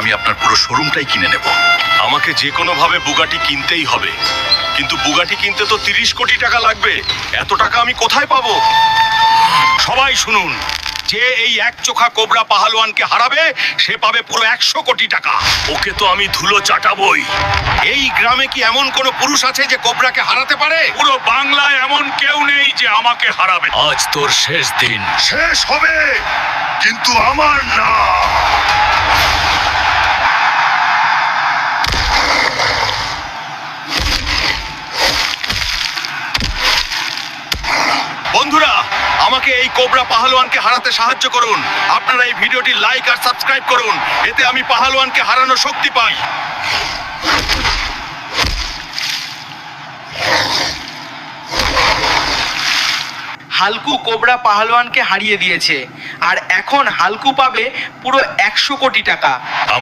আমি আপনার পুরো শোরুমটাই কিনে নেব। আমাকে যে কোনো ভাবে বুগাটি কিনতেই হবে, কিন্তু বুগাটি কিনতে তো 30 কোটি টাকা লাগবে। এত টাকা আমি কোথায় পাবো? সবাই শুনুন, যে এই এক চোখা কোবরা পাহালওয়ানকে হারাবে সে পাবে পুরো 100 কোটি টাকা। ওকে তো আমি ধুলো চাটাবই। এই গ্রামে কি এমন কোন পুরুষ আছে যে কোবরাকে হারাতে পারে? পুরো বাংলায় এমন কেউ নেই যে আমাকে হারাবে। আজ তোর শেষ দিন। শেষ হবে, কিন্তু আমার না। বন্ধুরা, আমাকে এই কোবরা পাহালওয়ানকে হারাতে সাহায্য করুন। আপনারা এই ভিডিওটি লাইক আর সাবস্ক্রাইব করুন, এতে আমি পাহালওয়ানকে হারানোর শক্তি পাই। হালকু কোবরা পাহালওয়ানকে হারিয়ে দিয়েছে, আর এখন হালকু পাবে পুরো 100 কোটি টাকা।